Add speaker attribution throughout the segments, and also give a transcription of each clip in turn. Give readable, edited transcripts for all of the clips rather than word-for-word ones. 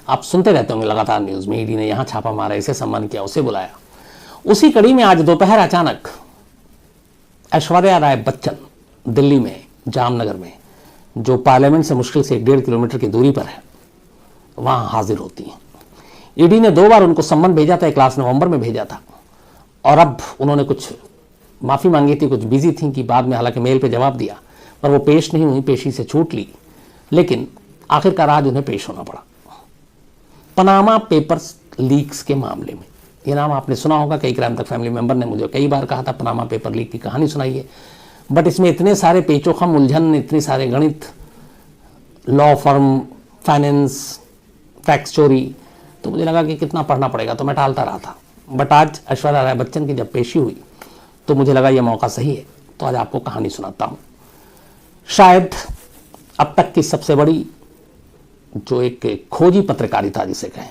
Speaker 1: आप सुनते रहते होंगे लगातार न्यूज़ में, ईडी ने यहाँ छापा मारा, इसे सम्मान किया, उसे बुलाया। उसी कड़ी में आज दोपहर अचानक ऐश्वर्या राय बच्चन दिल्ली में जामनगर में, जो पार्लियामेंट से मुश्किल से 1.5 किलोमीटर की दूरी पर है, वहाँ हाजिर होती हैं। ईडी ने 2 बार उनको सम्मन भेजा था, एक लास्ट नवंबर में भेजा था, और अब उन्होंने कुछ माफ़ी मांगी थी, कुछ बिजी थी कि बाद में हालांकि मेल पे जवाब दिया, पर वो पेश नहीं हुई, पेशी से छूट ली, लेकिन आखिरकार आज उन्हें पेश होना पड़ा पनामा पेपर्स लीक्स के मामले में। ये नाम आपने सुना होगा, कई क्राइम तक फैमिली मेंबर ने मुझे कई बार कहा था पनामा पेपर लीक की कहानी सुनाइए, बट इसमें इतने सारे पेचोखम उलझन, इतने सारे गणित, लॉ फर्म, फाइनेंस, टैक्स चोरी, तो मुझे लगा कि कितना पढ़ना पड़ेगा, तो मैं टालता रहा था। बट आज ऐश्वर्या राय बच्चन की जब पेशी हुई तो मुझे लगा यह मौका सही है, तो आज आपको कहानी सुनाता हूँ। शायद अब तक की सबसे बड़ी जो एक खोजी पत्रकारिता जिसे कहें,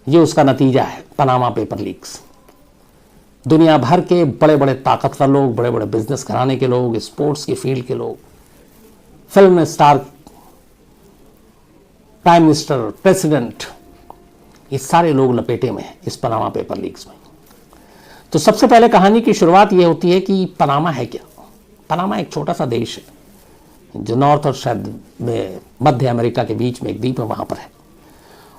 Speaker 1: ये उसका नतीजा है पनामा पेपर लीक्स। दुनिया भर के बड़े बड़े ताकतवर लोग, बड़े बड़े बिजनेस घराने के लोग, स्पोर्ट्स की फील्ड के लोग, film star, prime minister, president, ये सारे लोग लपेटे में हैं इस पनामा पेपर लीक्स में। तो सबसे पहले कहानी की शुरुआत ये होती है कि पनामा है क्या। पनामा एक छोटा सा देश है जो नॉर्थ और शायद मध्य अमेरिका के बीच में एक द्वीप है, वहां पर है,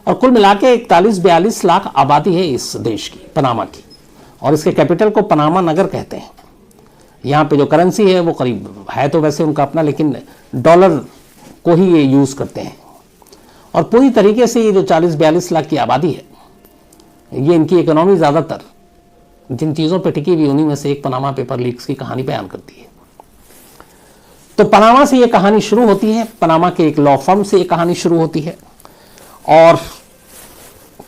Speaker 1: और कुल मिला के 41-42 लाख आबादी है इस देश की, पनामा की, और इसके कैपिटल को पनामा नगर कहते हैं। यहाँ पे जो करेंसी है वो करीब है तो वैसे उनका अपना, लेकिन डॉलर को ही ये यूज़ करते हैं, और पूरी तरीके से ये जो 40-42 लाख की आबादी है, ये इनकी इकोनॉमी ज़्यादातर जिन चीज़ों पे टिकी हुई उन्हीं में से एक पनामा पेपर लीक्स की कहानी बयान करती है। तो पनामा से ये कहानी शुरू होती है, पनामा के एक लॉ फर्म से ये कहानी शुरू होती है, और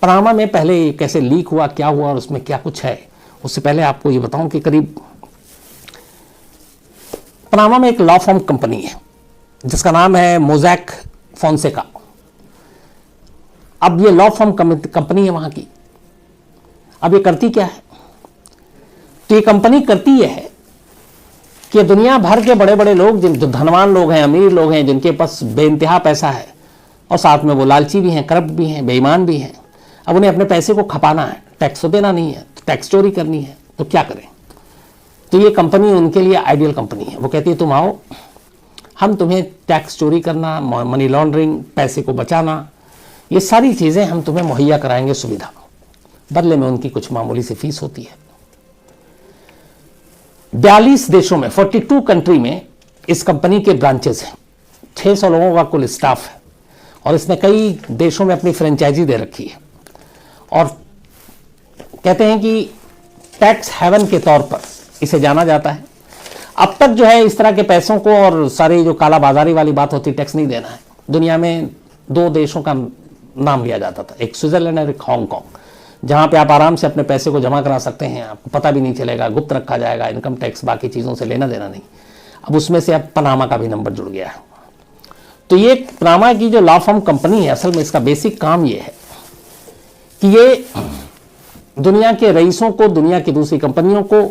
Speaker 1: पनामा में पहले कैसे लीक हुआ, क्या हुआ और उसमें क्या कुछ है, उससे पहले आपको ये बताऊं कि करीब पनामा में एक लॉ फर्म कंपनी है जिसका नाम है मोज़ैक फोंसेका। अब ये लॉ फर्म कंपनी है वहां की। अब ये करती क्या है, तो ये कंपनी करती यह है कि दुनिया भर के बड़े बड़े लोग, जो धनवान लोग हैं, अमीर लोग हैं, जिनके पास बेइंतहा पैसा है, और साथ में वो लालची भी हैं, करप्ट भी हैं, बेईमान भी हैं, अब उन्हें अपने पैसे को खपाना है, टैक्स तो देना नहीं है, तो टैक्स चोरी करनी है, तो क्या करें। तो ये कंपनी उनके लिए आइडियल कंपनी है। वो कहती है तुम आओ, हम तुम्हें टैक्स चोरी करना, मनी लॉन्ड्रिंग, पैसे को बचाना, ये सारी चीज़ें हम तुम्हें मुहैया कराएंगे सुविधा, बदले में उनकी कुछ मामूली सी फीस होती है। 42 देशों में, 42 कंट्री में इस कंपनी के ब्रांचेस हैं, 600 लोगों का कुल स्टाफ है, और इसने कई देशों में अपनी फ्रेंचाइजी दे रखी है, और कहते हैं कि टैक्स हेवन के तौर पर इसे जाना जाता है। अब तक जो है इस तरह के पैसों को और सारी जो काला बाजारी वाली बात होती, टैक्स नहीं देना है, दुनिया में 2 देशों का नाम लिया जाता था, एक स्विट्जरलैंड और एक हांगकांग, जहाँ पे आप आराम से अपने पैसे को जमा करा सकते हैं, आपको पता भी नहीं चलेगा, गुप्त रखा जाएगा, इनकम टैक्स बाकी चीज़ों से लेना देना नहीं। अब उसमें से अब पनामा का भी नंबर जुड़ गया है। तो ये पनामा की जो लॉ फर्म कंपनी है, असल में इसका बेसिक काम ये है कि ये दुनिया के रईसों को, दुनिया की दूसरी कंपनियों को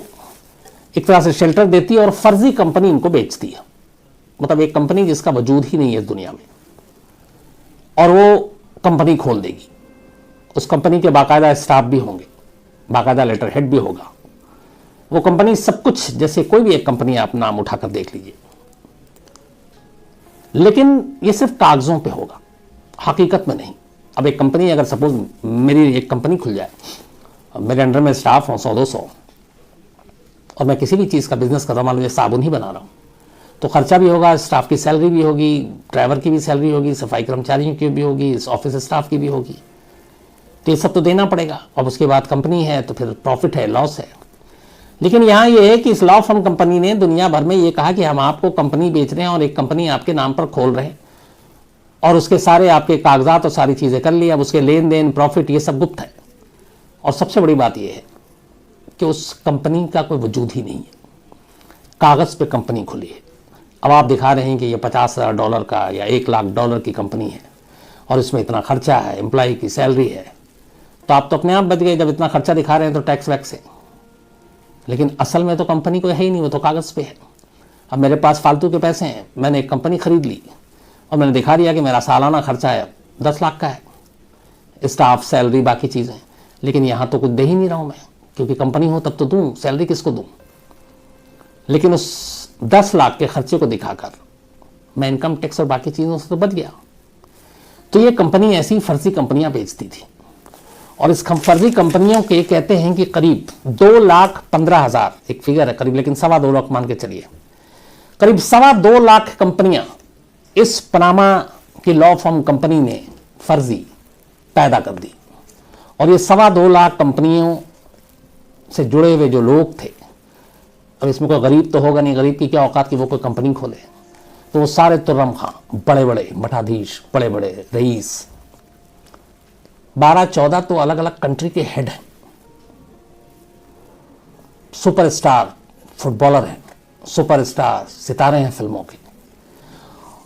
Speaker 1: एक तरह से शेल्टर देती है और फर्जी कंपनी इनको बेचती है। मतलब एक कंपनी जिसका वजूद ही नहीं है इस दुनिया में, और वो कंपनी खोल देगी। उस कंपनी के बाकायदा स्टाफ भी होंगे, बाकायदा लेटर हेड भी होगा। वो कंपनी सब कुछ, जैसे कोई भी एक कंपनी आप नाम उठाकर देख लीजिए, लेकिन ये सिर्फ कागजों पे होगा, हकीकत में नहीं। अब एक कंपनी, अगर सपोज मेरी एक कंपनी खुल जाए, मेरे अंडर में स्टाफ हो 100-200, और मैं किसी भी चीज़ का बिजनेस कर रहा हूँ, मान लीजिए साबुन ही बना रहा हूँ, तो खर्चा भी होगा, स्टाफ की सैलरी भी होगी, ड्राइवर की भी सैलरी होगी, सफाई कर्मचारियों की भी होगी, ऑफिस स्टाफ की भी होगी, तो ये सब तो देना पड़ेगा। अब उसके बाद कंपनी है तो फिर प्रॉफिट है, लॉस है। लेकिन यहाँ ये है कि इस लॉ फर्म कंपनी ने दुनिया भर में ये कहा कि हम आपको कंपनी बेच रहे हैं और एक कंपनी आपके नाम पर खोल रहे हैं, और उसके सारे आपके कागजात और सारी चीज़ें कर ली। अब उसके लेन देन, प्रॉफिट, ये सब गुप्त है। और सबसे बड़ी बात यह है कि उस कंपनी का कोई वजूद ही नहीं है, कागज़ पे कंपनी खुली है। अब आप दिखा रहे हैं कि ये $50,000 का या $1,00,000 की कंपनी है, और इसमें इतना खर्चा है, एम्प्लॉय की सैलरी है, तो आप तो अपने आप बच गए। जब इतना खर्चा दिखा रहे हैं तो टैक्स वैक्स है, लेकिन असल में तो कंपनी कोई है ही नहीं, वो तो कागज़ पे है। अब मेरे पास फालतू के पैसे हैं, मैंने एक कंपनी खरीद ली और मैंने दिखा दिया कि मेरा सालाना खर्चा है 10 लाख का है, स्टाफ, सैलरी, बाकी चीज़ें, लेकिन यहाँ तो कुछ दे ही नहीं रहा हूँ मैं, क्योंकि कंपनी हो तब तो दूँ, सैलरी किसको दूँ। लेकिन उस 10 लाख के खर्चे को दिखाकर मैं इनकम टैक्स और बाकी चीज़ों से तो बच गया। तो ये कंपनी ऐसी फर्जी कंपनियां बेचती थी, और इस फर्जी कंपनियों के कहते हैं कि करीब 2,15,000 एक फिगर है करीब, लेकिन 2.25 लाख मान के चलिए, करीब 2.25 लाख कंपनियां इस पनामा की लॉ फर्म कंपनी ने फर्जी पैदा कर दी। और ये 2.25 लाख कंपनियों से जुड़े हुए जो लोग थे, अब इसमें कोई गरीब तो होगा नहीं, गरीब की क्या औकात कि वो कोई कंपनी खोले, तो वो सारे तुर्रम खां, बड़े बड़े मठाधीश, बड़े बड़े रईस, 12-14 तो अलग अलग कंट्री के हेड हैं, सुपरस्टार फुटबॉलर हैं, सुपरस्टार सितारे हैं फिल्मों के,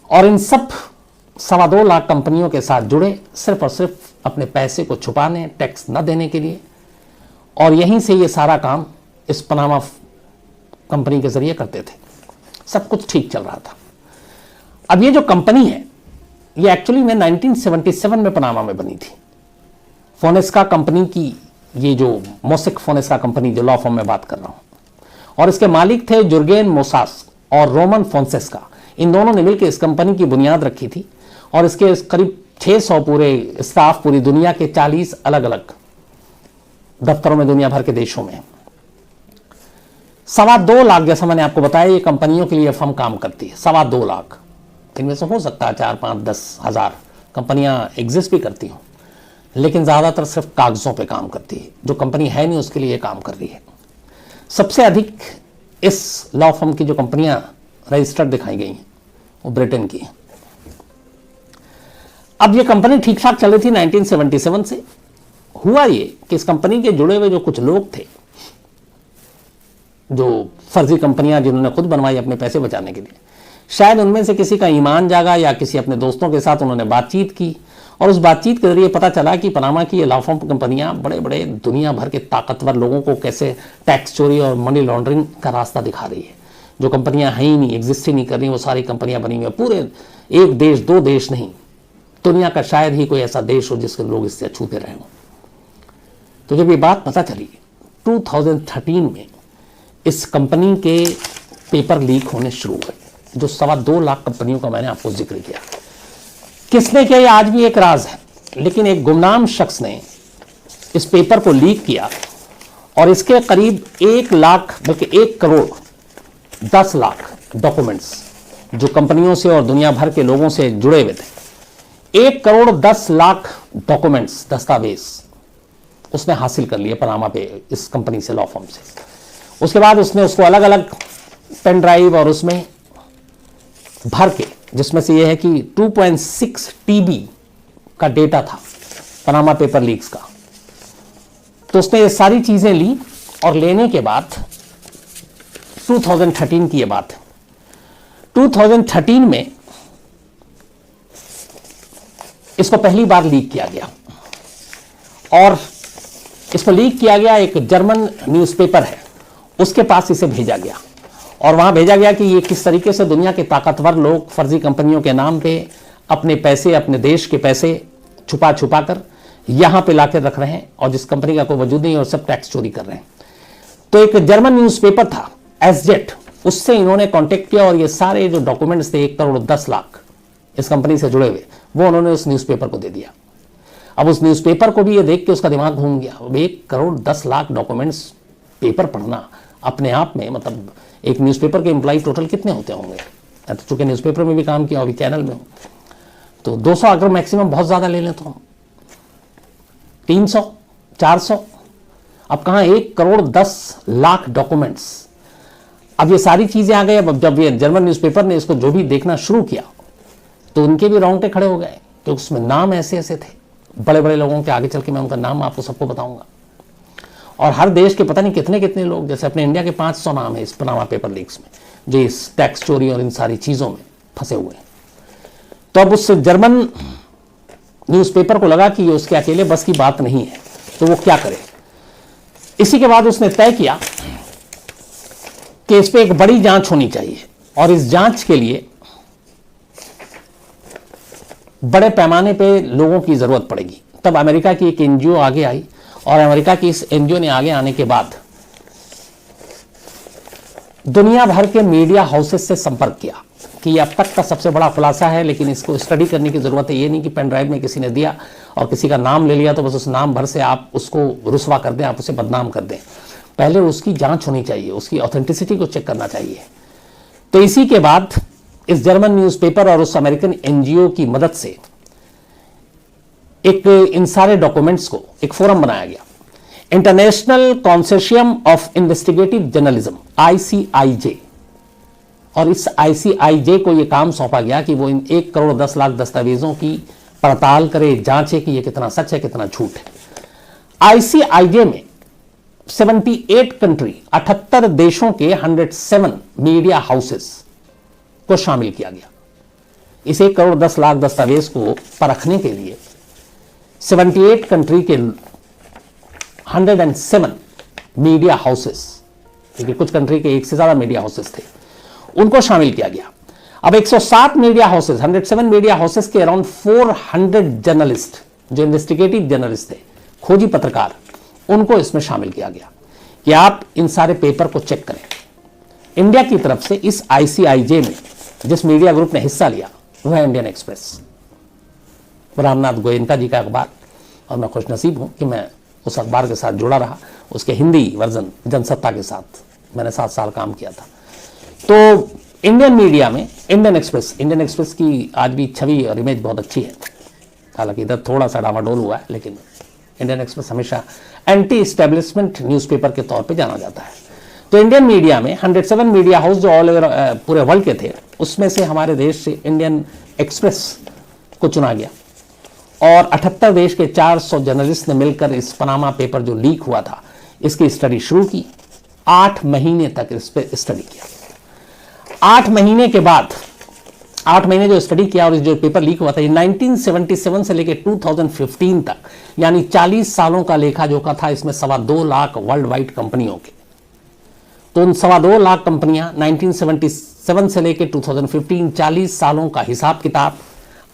Speaker 1: और इन सब 2.25 लाख कंपनियों के साथ जुड़े सिर्फ और सिर्फ अपने पैसे को छुपाने, टैक्स न देने के लिए। और यहीं से ये सारा काम इस पनामा कंपनी के जरिए करते थे। सब कुछ ठीक चल रहा था। अब ये जो कंपनी है ये एक्चुअली में 1977 में पनामा में बनी थी। फोनेस्का कंपनी की, ये जो मोसिक फोनेस्का कंपनी जो लॉ फर्म में बात कर रहा हूं, और इसके मालिक थे जुर्गेन मोसास और रोमन फोन्सेस्का। इन दोनों ने मिलकर इस कंपनी की बुनियाद रखी थी, और इसके करीब 600 पूरे स्टाफ पूरी दुनिया के 40 अलग अलग दफ्तरों में दुनिया भर के देशों में। 2.25 लाख, जैसा मैंने आपको बताया, ये कंपनियों के लिए फर्म काम करती है। 2.25 लाख, इनमें से हो सकता है 4, 5, 10 हज़ार कंपनियां एग्जिस्ट भी करती हूं, लेकिन ज़्यादातर सिर्फ कागज़ों पे काम करती है। जो कंपनी है नहीं उसके लिए काम कर रही है। सबसे अधिक इस लॉ फर्म की जो कंपनियां रजिस्टर्ड दिखाई गई हैं वो ब्रिटेन की है। अब ये कंपनी ठीक ठाक चल रही थी 1977 से। हुआ ये कि इस कंपनी के जुड़े हुए जो कुछ लोग थे, जो फर्जी कंपनियां जिन्होंने खुद बनवाई अपने पैसे बचाने के लिए, शायद उनमें से किसी का ईमान जागा या किसी अपने दोस्तों के साथ उन्होंने बातचीत की, और उस बातचीत के जरिए पता चला कि पनामा की ये लॉ फर्म कंपनियां बड़े बड़े दुनिया भर के ताकतवर लोगों को कैसे टैक्स चोरी और मनी लॉन्ड्रिंग का रास्ता दिखा रही है। जो कंपनियां हैं ही नहीं, एग्जिस्ट ही नहीं कर रही, वो सारी कंपनियां बनी हुई हैं। पूरे एक देश, 2 देश नहीं, दुनिया का शायद ही कोई ऐसा देश हो जिसके लोग इससे अछूते रहे हों। तो जब ये बात पता चली 2013 में, इस कंपनी के पेपर लीक होने शुरू हुए, जो 2.25 लाख कंपनियों का मैंने आपको जिक्र किया। किसने किया ये आज भी एक राज है, लेकिन एक गुमनाम शख्स ने इस पेपर को लीक किया, और इसके करीब 1 लाख, बल्कि 1 करोड़ 10 लाख डॉक्यूमेंट्स जो कंपनियों से और दुनिया भर के लोगों से जुड़े हुए थे, 1 करोड़ 10 लाख डॉक्यूमेंट्स, दस्तावेज उसने हासिल कर लिए पनामा पे इस कंपनी से, लॉ फर्म से। उसके बाद उसने उसको अलग अलग पेन ड्राइव और उसमें भर के, जिसमें से यह है कि 2.6 TB का डेटा था पनामा पेपर लीक्स का। तो उसने ये सारी चीजें ली, और लेने के बाद 2013 की ये बात है, 2013 में इसको पहली बार लीक किया गया, और इसको लीक किया गया एक जर्मन न्यूज़पेपर है उसके पास इसे भेजा गया, और वहां भेजा गया कि ये किस तरीके से दुनिया के ताकतवर लोग फर्जी कंपनियों के नाम पे अपने पैसे, अपने देश के पैसे छुपा छुपा कर यहां पे लाकर रख रहे हैं, और जिस कंपनी का कोई वजूद नहीं और सब टैक्स चोरी कर रहे हैं। तो एक जर्मन न्यूज़पेपर था एसजेट, उससे इन्होंने कांटेक्ट किया, और ये सारे जो डॉक्यूमेंट्स थे 1 करोड़ 10 लाख इस कंपनी से जुड़े हुए, वो उन्होंने उस न्यूज़पेपर को दे दिया। अब उस न्यूज़पेपर को भी ये देख के उसका दिमाग घूम गया। अब 1 करोड़ 10 लाख डॉक्यूमेंट्स पेपर पढ़ना अपने आप में, मतलब एक न्यूज़पेपर के एम्प्लॉय टोटल कितने होते होंगे? तो चूंकि न्यूज़पेपर में भी काम किया, अभी चैनल में हूँ, तो 200 अगर मैक्सिमम बहुत ज़्यादा ले लें तो 300, 400, अब कहाँ 1 करोड़ 10 लाख डॉक्यूमेंट्स। अब ये सारी चीज़ें आ गई। अब जब ये जर्मन न्यूज़पेपर ने इसको जो भी देखना शुरू किया, तो उनके भी रोंगटे खड़े हो गए, कि उसमें नाम ऐसे ऐसे थे बड़े बड़े लोगों के। आगे चल के मैं उनका नाम आपको सबको बताऊंगा। और हर देश के पता नहीं कितने कितने लोग, जैसे अपने इंडिया के 500 नाम है इस पनामा पेपर लीक्स में, जो इस टैक्स चोरी और इन सारी चीज़ों में फंसे हुए हैं। तो अब उस जर्मन न्यूज़पेपर को लगा कि ये उसके अकेले बस की बात नहीं है, तो वो क्या करे। इसी के बाद उसने तय किया कि इस पर एक बड़ी जांच होनी चाहिए, और इस जांच के लिए बड़े पैमाने पे लोगों की जरूरत पड़ेगी। तब अमेरिका की एक एनजीओ आगे आई और अमेरिका की इस एनजीओ ने आगे आने के बाद दुनिया भर के मीडिया हाउसेस से संपर्क किया कि ये अब तक का सबसे बड़ा खुलासा है, लेकिन इसको स्टडी करने की जरूरत है। ये नहीं कि पेन ड्राइव में किसी ने दिया और किसी का नाम ले लिया तो बस उस नाम भर से आप उसको रुस्वा कर दें, आप उसे बदनाम कर दें। पहले उसकी जांच होनी चाहिए, उसकी ऑथेंटिसिटी को चेक करना चाहिए। तो इसी के बाद इस जर्मन न्यूज़पेपर और उस अमेरिकन एनजीओ की मदद से एक इन सारे डॉक्यूमेंट्स को एक फोरम बनाया गया, international consortium of investigative journalism, ICIJ। और इस ICIJ को यह काम सौंपा गया कि वो इन 1 करोड़ 10 लाख दस्तावेजों की पड़ताल करे, जांचे कि ये कितना सच है कितना झूठ है। ICIJ में 78 कंट्री, 78 देशों के 107 मीडिया हाउसेस को शामिल किया गया। इस 1 करोड़ 10 लाख दस्तावेज को परखने के लिए 78 कंट्री के 107 मीडिया हाउसेस, क्योंकि कुछ कंट्री के एक से ज्यादा मीडिया हाउसेस थे, उनको शामिल किया गया। अब 107 मीडिया हाउसेस, 107 मीडिया हाउसेस के अराउंड 400 जर्नलिस्ट जो इन्वेस्टिगेटिव जर्नलिस्ट थे, खोजी पत्रकार, उनको इसमें शामिल किया गया कि आप इन सारे पेपर को चेक करें। इंडिया की तरफ से इस ICIJ में जिस मीडिया ग्रुप ने हिस्सा लिया वह इंडियन एक्सप्रेस, रामनाथ गोयनका जी का अखबार, और मैं खुशनसीब हूं कि मैं उस अखबार के साथ जुड़ा रहा। उसके हिंदी वर्जन जनसत्ता के साथ मैंने 7 साल काम किया था। तो इंडियन मीडिया में इंडियन एक्सप्रेस की आज भी छवि और इमेज बहुत अच्छी है। हालांकि इधर थोड़ा सा डामाडोल हुआ है, लेकिन इंडियन एक्सप्रेस हमेशा एंटी एस्टेब्लिशमेंट न्यूज़पेपर के तौर पे जाना जाता है। तो इंडियन मीडिया में 107 मीडिया हाउस जो ऑल ओवर पूरे वर्ल्ड के थे, उसमें से हमारे देश से इंडियन एक्सप्रेस को चुना गया और 78 देश के 400 जर्नलिस्ट ने मिलकर इस पनामा पेपर जो लीक हुआ था इसकी स्टडी शुरू की। 8 महीने तक इस पर स्टडी किया। 8 महीने के बाद, 8 महीने जो स्टडी किया और जो पेपर लीक हुआ था, ये 1977 से लेकर 2015 तक, यानी 40 सालों का लेखा जोखा था। इसमें 2.25 लाख वर्ल्ड वाइड कंपनियों के, तो उन 2.25 लाख कंपनियां 1977 से लेकर 2015, 40 सालों का हिसाब किताब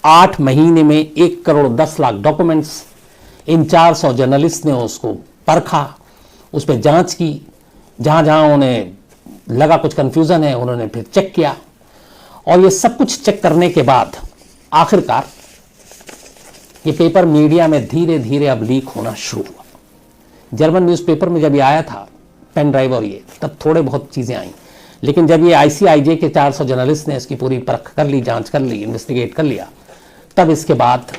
Speaker 1: 8 महीने में 1 करोड़ 10 लाख डॉक्यूमेंट्स, इन 400 जर्नलिस्ट ने उसको परखा, उस पर जांच की। जहां जहां उन्हें लगा कुछ कंफ्यूजन है उन्होंने फिर चेक किया, और ये सब कुछ चेक करने के बाद आखिरकार ये पेपर मीडिया में धीरे धीरे अब लीक होना शुरू हुआ। जर्मन न्यूज़पेपर में जब ये आया था पेन ड्राइव और ये, तब थोड़े बहुत चीजें आई, लेकिन जब ये ICIJ के 400 जर्नलिस्ट ने इसकी पूरी परख कर ली, जांच कर ली, इन्वेस्टिगेट कर लिया, तब इसके बाद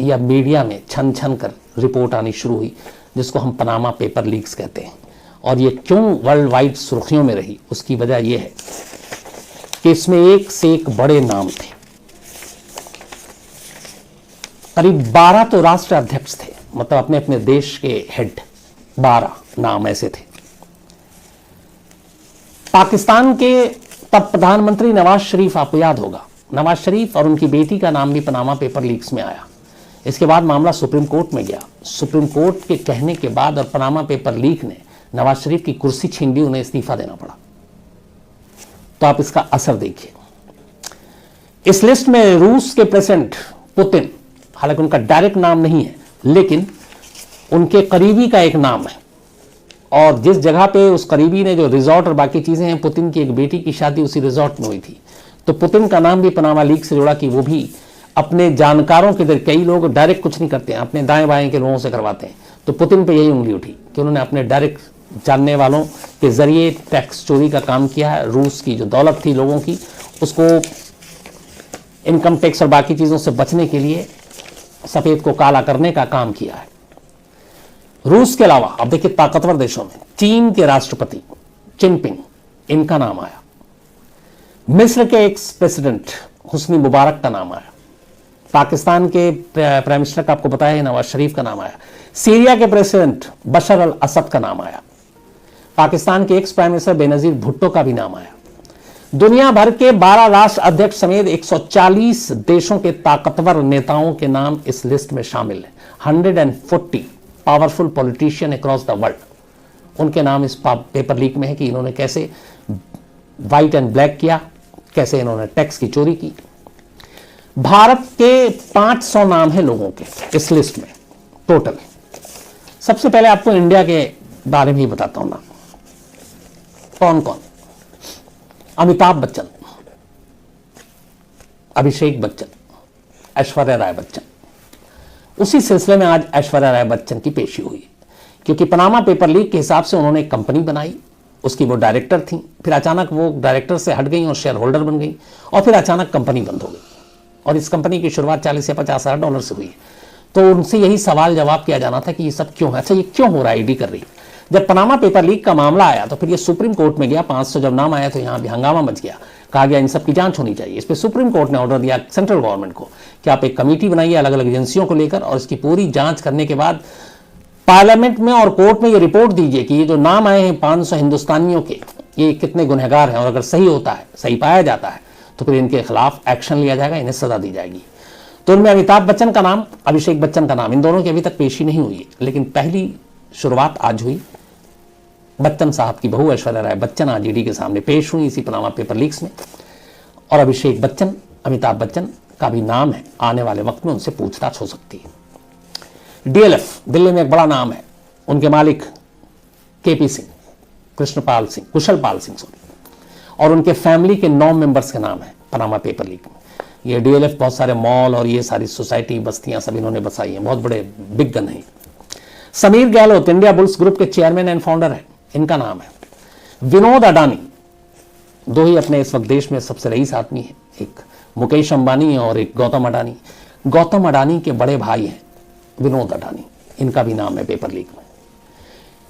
Speaker 1: यह मीडिया में छन छन कर रिपोर्ट आनी शुरू हुई, जिसको हम पनामा पेपर लीक्स कहते हैं। और ये क्यों वर्ल्ड वाइड सुर्खियों में रही, उसकी वजह यह है कि इसमें एक से एक बड़े नाम थे। करीब 12 तो राष्ट्र अध्यक्ष थे, मतलब अपने अपने देश के हेड, 12 नाम ऐसे थे। पाकिस्तान के तब प्रधानमंत्री नवाज शरीफ, आपको याद होगा, नवाज शरीफ और उनकी बेटी का नाम भी पनामा पेपर लीक्स में आया। इसके बाद मामला सुप्रीम कोर्ट में गया। सुप्रीम कोर्ट के कहने के बाद और पनामा पेपर लीक ने नवाज शरीफ की कुर्सी छीन ली, उन्हें इस्तीफा देना पड़ा। तो आप इसका असर देखिए। इस लिस्ट में रूस के प्रेसिडेंट पुतिन, हालांकि उनका डायरेक्ट नाम नहीं है, लेकिन उनके करीबी का एक नाम है, और जिस जगह पे उस करीबी ने जो रिजॉर्ट और बाकी चीजें हैं, पुतिन की एक बेटी की शादी उसी रिजॉर्ट में हुई थी। तो पुतिन का नाम भी पनामा लीक से जुड़ा कि वो भी अपने जानकारों के जरिए, कई लोग डायरेक्ट कुछ नहीं करते हैं, अपने दाएं बाएं के लोगों से करवाते हैं, तो पुतिन पे यही उंगली उठी कि उन्होंने अपने डायरेक्ट जानने वालों के जरिए टैक्स चोरी का काम किया है। रूस की जो दौलत थी लोगों की, उसको इनकम टैक्स और बाकी चीजों से बचने के लिए सफेद को काला करने का काम किया है। रूस के अलावा अब देखिए ताकतवर देशों में चीन के राष्ट्रपति जिनपिंग, इनका नाम आया। मिस्र के एक्स प्रेसिडेंट हुस्नी मुबारक का नाम आया। पाकिस्तान के प्राइम मिनिस्टर का आपको पता है नवाज शरीफ का नाम आया। सीरिया के प्रेसिडेंट बशर अल असद का नाम आया। पाकिस्तान के ex prime minister Benazir Bhutto का भी नाम आया। दुनिया भर के 12 राष्ट्र अध्यक्ष समेत 140 देशों के ताकतवर नेताओं के नाम इस लिस्ट में शामिल हैं। 140 powerful politician across the world, उनके नाम इस पेपर लीक में है कि इन्होंने कैसे व्हाइट एंड ब्लैक किया, कैसे इन्होंने टैक्स की चोरी की। भारत के 500 नाम हैं लोगों के इस लिस्ट में, टोटल। सबसे पहले आपको इंडिया के बारे में ही बताता हूं ना, कौन कौन। अमिताभ बच्चन, अभिषेक बच्चन, ऐश्वर्या राय बच्चन। उसी सिलसिले में आज ऐश्वर्या राय बच्चन की पेशी हुई, क्योंकि पनामा पेपर लीक के हिसाब से उन्होंने एक कंपनी बनाई, उसकी वो डायरेक्टर थी, फिर अचानक वो डायरेक्टर से हट गई और शेयर होल्डर बन गई, और फिर अचानक कंपनी बंद हो गई। और इस कंपनी की शुरुआत 40 या 50 हज़ार डॉलर से हुई। तो उनसे यही सवाल जवाब किया जाना था कि ये सब क्यों है, अच्छा ये क्यों हो रहा है, ईडी कर रही है। जब पनामा पेपर लीक का मामला आया तो फिर ये सुप्रीम कोर्ट में गया, 500 जब नाम आया तो यहाँ भी हंगामा मच गया, कहा गया इन सब की जांच होनी चाहिए। इस पर सुप्रीम कोर्ट ने ऑर्डर दिया सेंट्रल गवर्नमेंट को कि आप एक कमेटी बनाइए अलग अलग एजेंसियों को लेकर, और इसकी पूरी जांच करने के बाद पार्लियामेंट में और कोर्ट में ये रिपोर्ट दीजिए कि ये जो नाम आए हैं 500 हिंदुस्तानियों के, ये कितने गुनहगार हैं, और अगर सही होता है, सही पाया जाता है, तो फिर इनके खिलाफ एक्शन लिया जाएगा, इन्हें सजा दी जाएगी। तो इनमें अमिताभ बच्चन का नाम, अभिषेक बच्चन का नाम, इन दोनों की अभी तक पेशी नहीं हुई है, लेकिन पहली शुरुआत आज हुई। बच्चन साहब की बहू ऐश्वर्या राय बच्चन आज ईडी के सामने पेश हुई इसी पनामा पेपर लीक्स में, और अभिषेक बच्चन, अमिताभ बच्चन का भी नाम है, आने वाले वक्त में उनसे पूछताछ हो सकती है। डीएलएफ दिल्ली में एक बड़ा नाम है, उनके मालिक केपी सिंह, कृष्णपाल सिंह, कुशलपाल सिंह सॉरी, और उनके फैमिली के 9 मेंबर्स के नाम है पनामा पेपर लीक में। ये डीएलएफ बहुत सारे मॉल और ये सारी सोसाइटी बस्तियां सब इन्होंने बसाई हैं, बहुत बड़े बिग गन हैं। Sameer Gehlot India bulls group के चेयरमैन एंड फाउंडर है, इनका नाम है। विनोद अडानी, दो ही अपने इस वक्त देश में सबसे रईस आदमी है, एक मुकेश अंबानी और एक गौतम अडानी। गौतम अडानी के बड़े भाई हैं विनोद अडानी, इनका भी नाम है पेपर लीक में।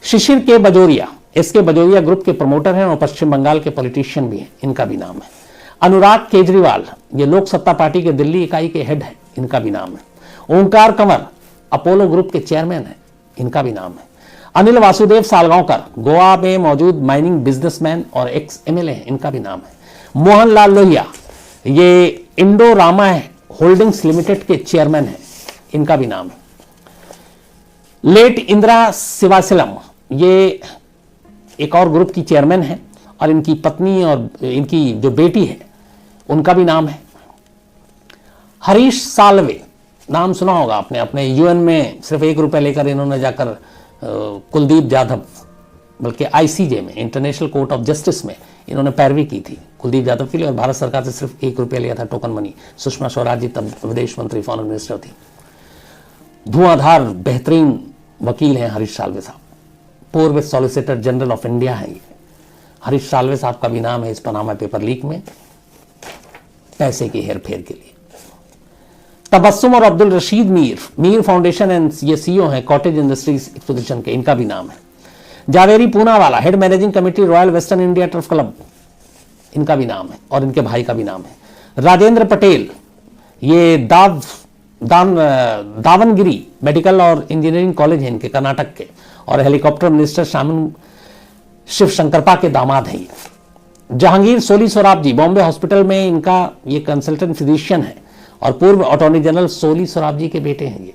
Speaker 1: शिशिर के बजोरिया, इसके बजोरिया ग्रुप के प्रमोटर हैं और पश्चिम बंगाल के पॉलिटिशियन भी हैं, इनका भी नाम है। अनुराग केजरीवाल, ये लोक सत्ता पार्टी के दिल्ली इकाई के हेड है, इनका भी नाम है। ओंकार कंवर अपोलो ग्रुप के चेयरमैन है, इनका भी नाम है। अनिल वासुदेव सालगांवकर गोवा में मौजूद माइनिंग बिजनेसमैन और एक्स एमएलए हैं, इनका भी नाम है। मोहनलाल लोहिया, ये इंडो रामा होल्डिंग्स लिमिटेड के चेयरमैन हैं, इनका भी नाम है। लेट इंदिरा सिवासिलम, ये एक और ग्रुप की चेयरमैन है, और इनकी पत्नी और इनकी जो बेटी है उनका भी नाम है। हरीश साल्वे, नाम सुना होगा आपने, अपने यूएन में सिर्फ 1 रुपया लेकर इन्होंने जाकर कुलदीप जाधव, बल्कि आईसीजे में, इंटरनेशनल कोर्ट ऑफ जस्टिस में इन्होंने पैरवी की थी कुलदीप जाधव के लिए, और भारत सरकार से सिर्फ 1 रुपया लिया था टोकन मनी। सुषमा स्वराज जी तब विदेश मंत्री, फॉरेन मिनिस्टर थी। धुआंधार बेहतरीन वकील हैं हरीश साल्वे साहब, पूर्व सॉलिसिटर जनरल ऑफ इंडिया है ये। हरीश साल्वे साहब का भी नाम है इस पनामा पेपर लीक में, पैसे की हेरफेर के लिए। तबस्सुम और अब्दुल रशीद मीर फाउंडेशन एंड ये सीईओ हैं कॉटेज इंडस्ट्रीज एक्सपोजिशन के, इनका भी नाम है। Javeri Poonawalla, head managing committee royal western India turf club, इनका भी नाम है, और इनके भाई का भी नाम है। राजेंद्र पटेल, ये दावनगिरी मेडिकल और इंजीनियरिंग कॉलेज है इनके, कर्नाटक के, और हेलीकॉप्टर मिनिस्टर शामिल शिव शंकरपा के दामाद हैं। जहांगीर सोली सोराब जी, बॉम्बे हॉस्पिटल में इनका ये कंसल्टेंट फिजिशियन है, और पूर्व अटॉर्नी जनरल सोली सोराब जी के बेटे हैं ये,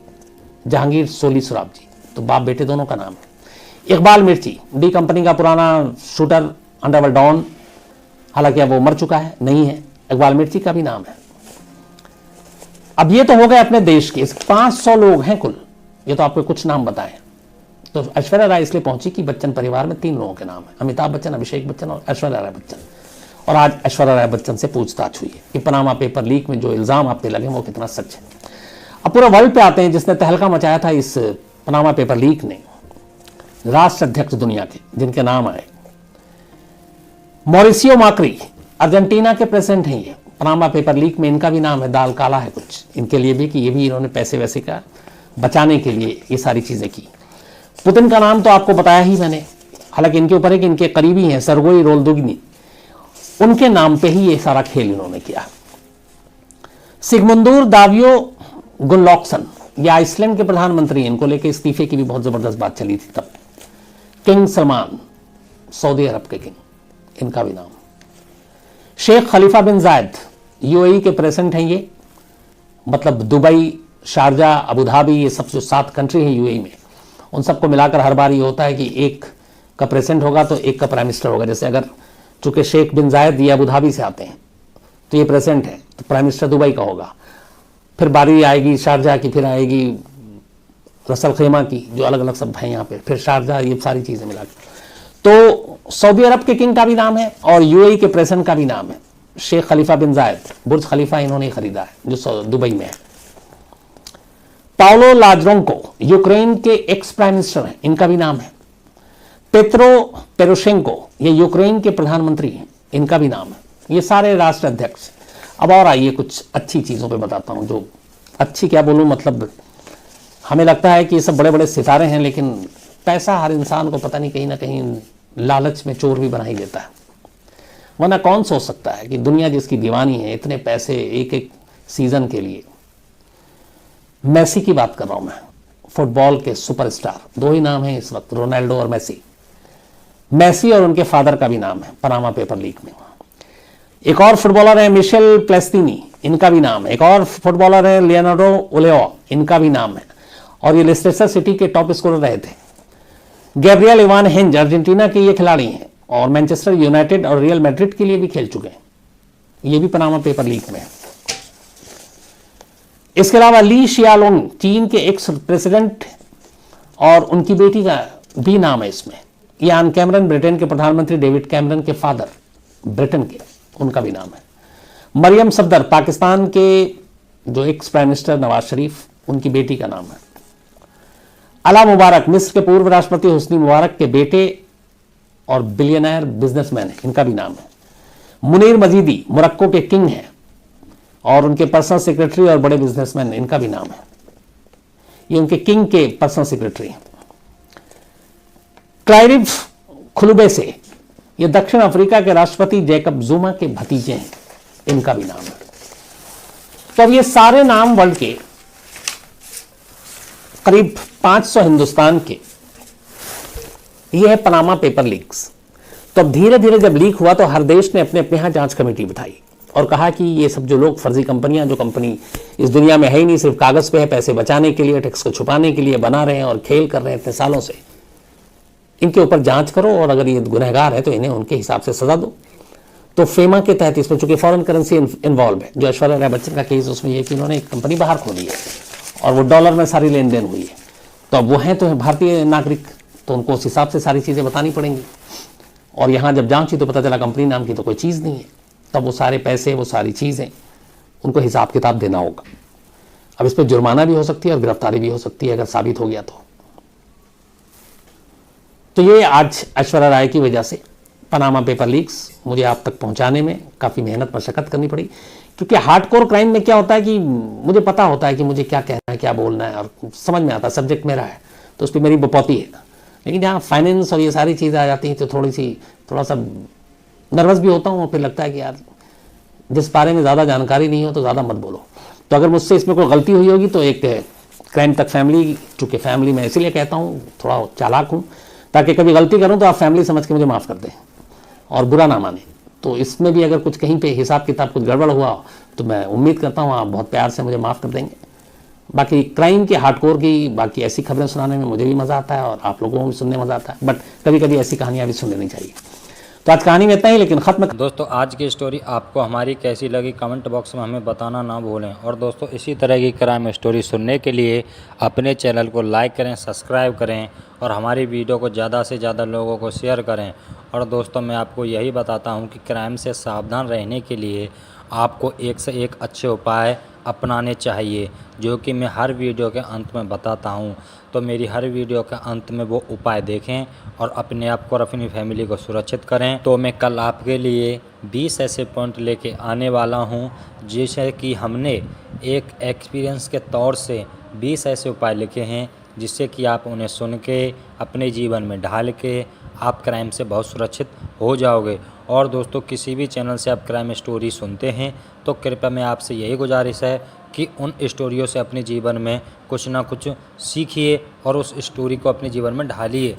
Speaker 1: जहांगीर सोली सोराब जी, तो बाप बेटे दोनों का नाम है। इकबाल मिर्ची, डी कंपनी का पुराना शूटर, अंडरवर्ल्ड डॉन, हालांकि अब वो मर चुका है, नहीं है, इकबाल मिर्ची का भी नाम है। अब ये तो हो गए अपने देश के, 500 लोग हैं कुल, ये तो आपको कुछ नाम बताए। तो ऐश्वर्या राय इसलिए पहुंची कि बच्चन परिवार में 3 लोगों के नाम है, अमिताभ बच्चन, अभिषेक बच्चन और ऐश्वर्या राय बच्चन। और आज ऐश्वर्या राय बच्चन से पूछताछ हुई है कि पनामा पेपर लीक में जो इल्जाम आप पे लगे वो कितना सच है। अब पूरे वर्ल्ड पे आते हैं, जिसने तहलका मचाया था इस पनामा पेपर लीक ने, राष्ट्र अध्यक्ष दुनिया के जिनके नाम आए। मॉरिसियो माक्री, अर्जेंटीना के प्रेसिडेंट हैं ये, पनामा पेपर लीक में इनका भी नाम है, दाल काला है कुछ इनके लिए भी, कि ये भी इन्होंने पैसे वैसे का बचाने के लिए ये सारी चीजें की। पुतिन का नाम तो आपको बताया ही मैंने, हालांकि इनके ऊपर है कि इनके करीबी हैं सर्गोई रोल्दुग्नी, उनके नाम पे ही ये सारा खेल इन्होंने किया। सिगमुंदुर दावियो गुनलॉक्सन, ये आइसलैंड के प्रधानमंत्री, इनको लेके इस्तीफे की भी बहुत जबरदस्त बात चली थी तब। किंग सलमान, सऊदी अरब के किंग, इनका भी नाम। शेख खलीफा बिन जायद, यूएई के प्रेसिडेंट हैं ये, मतलब दुबई, शारजा, अबू धाबी, ये सब जो 7 कंट्री हैं यूएई में, उन सबको मिलाकर हर बार ये होता है कि एक का प्रेसिडेंट होगा तो एक का प्राइम मिनिस्टर होगा। जैसे अगर चूंकि शेख बिन जायद ये अबू धाबी से आते हैं तो ये प्रेसिडेंट है, तो प्राइम मिनिस्टर दुबई का होगा, फिर बारी आएगी शारजा की, फिर आएगी रसल खेमा की, जो अलग अलग सब हैं यहाँ पे, फिर शारजा, ये सारी चीज़ें मिला के। तो सऊदी अरब के किंग का भी नाम है और यूएई के प्रेसिडेंट का भी नाम है, शेख खलीफा बिन जायद। बुर्ज खलीफा इन्होंने खरीदा है जो दुबई में है। पाउलो लाजरोंको यूक्रेन के एक्स प्राइम मिनिस्टर हैं, इनका भी नाम है। पेत्रो पेरोशेंको ये यूक्रेन के प्रधानमंत्री हैं, इनका भी नाम है। ये सारे राष्ट्र अध्यक्ष। अब और आइए कुछ अच्छी चीज़ों पे बताता हूँ, जो अच्छी क्या बोलूँ, मतलब हमें लगता है कि ये सब बड़े बड़े सितारे हैं, लेकिन पैसा हर इंसान को पता नहीं कहीं ना कहीं लालच में चोर भी बना ही देता है। वरना कौन सोच सकता है कि दुनिया जिसकी दीवानी है, इतने पैसे एक एक सीजन के लिए। मेसी की बात कर रहा हूं मैं, फुटबॉल के सुपरस्टार। दो ही नाम है इस वक्त, रोनाल्डो और मेसी। मेसी और उनके फादर का भी नाम है पनामा पेपर लीक में। एक और फुटबॉलर है मिशेल प्लेस्टिनी, इनका भी नाम है। एक और फुटबॉलर है लियोनार्डो ओलेओ, इनका भी नाम है, और ये लेस्टर सिटी के टॉप स्कोरर रहे थे। गैब्रियल इवान हेंज अर्जेंटीना के ये खिलाड़ी हैं और मैनचेस्टर यूनाइटेड और रियल मैड्रिड के लिए भी खेल चुके हैं, ये भी पनामा पेपर लीक में है। इसके अलावा ली शियालोंग चीन के एक्स प्रेसिडेंट और उनकी बेटी का भी नाम है इसमें। यान कैमरन ब्रिटेन के प्रधानमंत्री डेविड कैमरन के फादर, ब्रिटेन के, उनका भी नाम है। मरियम सफदर पाकिस्तान के जो ex prime minister Nawaz Sharif, उनकी बेटी का नाम है। अला मुबारक मिस्र के पूर्व राष्ट्रपति हुस्नी मुबारक के बेटे और बिलियनर बिजनेसमैन है, इनका भी नाम है। मुनीर मजीदी मोरक्को के किंग हैं और उनके पर्सनल सेक्रेटरी और बड़े बिजनेसमैन, इनका भी नाम है। ये उनके किंग के पर्सनल सेक्रेटरी हैं। क्लाइव खुलुबेसे ये दक्षिण अफ्रीका के राष्ट्रपति जैकब जुमा के भतीजे हैं, इनका भी नाम है। तो अब ये सारे नाम वर्ल्ड के करीब 500 हिंदुस्तान के, ये है पनामा पेपर लीक्स। तो अब धीरे धीरे जब लीक हुआ तो हर देश ने अपने अपने यहां जांच कमेटी बिठाई और कहा कि ये सब जो लोग फर्जी कंपनियां, जो कंपनी इस दुनिया में है ही नहीं, सिर्फ कागज पे है, पैसे बचाने के लिए, टैक्स को छुपाने के लिए बना रहे हैं और खेल कर रहे हैं इतने सालों से, इनके ऊपर जांच करो और अगर ये गुनहगार है तो इन्हें उनके हिसाब से सजा दो। तो फेमा के तहत इसमें चूंकि फॉरेन करेंसी इन्वॉल्व है, जो ऐश्वर्या राय बच्चन का केस, उसमें यह कि उन्होंने एक कंपनी बाहर खोली है और वो डॉलर में सारी लेन देन हुई है, तो अब वो हैं तो भारतीय नागरिक, तो उनको उस हिसाब से सारी चीज़ें बतानी पड़ेंगी। और यहाँ जब जांच हुई तो पता चला कंपनी नाम की तो कोई चीज़ नहीं है, तब वो सारे पैसे, वो सारी चीज़ें, उनको हिसाब किताब देना होगा। अब इस पर जुर्माना भी हो सकती है और गिरफ्तारी भी हो सकती है अगर साबित हो गया तो ये आज ऐश्वर्या राय की वजह से पनामा पेपर लीक्स मुझे आप तक पहुंचाने में काफ़ी मेहनत मशक्कत करनी पड़ी, क्योंकि हार्डकोर क्राइम में क्या होता है कि मुझे पता होता है कि मुझे क्या कहना है, क्या बोलना है, और समझ में आता है, सब्जेक्ट मेरा है तो उस पर मेरी बपौती है। लेकिन जहाँ फाइनेंस और ये सारी चीज़ें आ जाती हैं तो थोड़ा सा नर्वस भी होता हूँ और फिर लगता है कि यार जिस बारे में ज़्यादा जानकारी नहीं हो तो ज़्यादा मत बोलो। तो अगर मुझसे इसमें कोई गलती हुई होगी तो एक क्राइम तक फैमिली, चूँकि फैमिली में इसीलिए कहता हूँ थोड़ा चालाक हूँ, ताकि कभी गलती करूँ तो आप फैमिली समझ के मुझे माफ़ कर दें और बुरा ना माने। तो इसमें भी अगर कुछ कहीं पे हिसाब किताब कुछ गड़बड़ हुआ तो मैं उम्मीद करता हूँ आप बहुत प्यार से मुझे माफ़ कर देंगे। बाकी क्राइम के हार्डकोर की बाकी ऐसी खबरें सुनाने में मुझे भी मज़ा आता है और आप लोगों को भी सुनने मज़ा आता है, बट कभी कभी ऐसी कहानियाँ भी सुन लेनी चाहिए। तो आज कहानी में इतना ही, लेकिन ख़त्म।
Speaker 2: दोस्तों आज की स्टोरी आपको हमारी कैसी लगी कमेंट बॉक्स में हमें बताना ना भूलें। और दोस्तों इसी तरह की क्राइम स्टोरी सुनने के लिए अपने चैनल को लाइक करें, सब्सक्राइब करें और हमारी वीडियो को ज़्यादा से ज़्यादा लोगों को शेयर करें। और दोस्तों मैं आपको यही बताता हूँ कि क्राइम से सावधान रहने के लिए आपको एक से एक अच्छे उपाय अपनाने चाहिए, जो कि मैं हर वीडियो के अंत में बताता हूँ। तो मेरी हर वीडियो के अंत में वो उपाय देखें और अपने आप को और अपनी फैमिली को सुरक्षित करें। तो मैं कल आपके लिए 20 ऐसे पॉइंट लेके आने वाला हूँ, जैसे कि हमने एक एक्सपीरियंस के तौर से 20 ऐसे उपाय लिखे हैं, जिससे कि आप उन्हें सुन के अपने जीवन में ढाल के आप क्राइम से बहुत सुरक्षित हो जाओगे। और दोस्तों किसी भी चैनल से आप क्राइम स्टोरी सुनते हैं तो कृपया मैं आपसे यही गुजारिश है कि उन स्टोरियों से अपने जीवन में कुछ ना कुछ सीखिए और उस स्टोरी को अपने जीवन में ढालिए।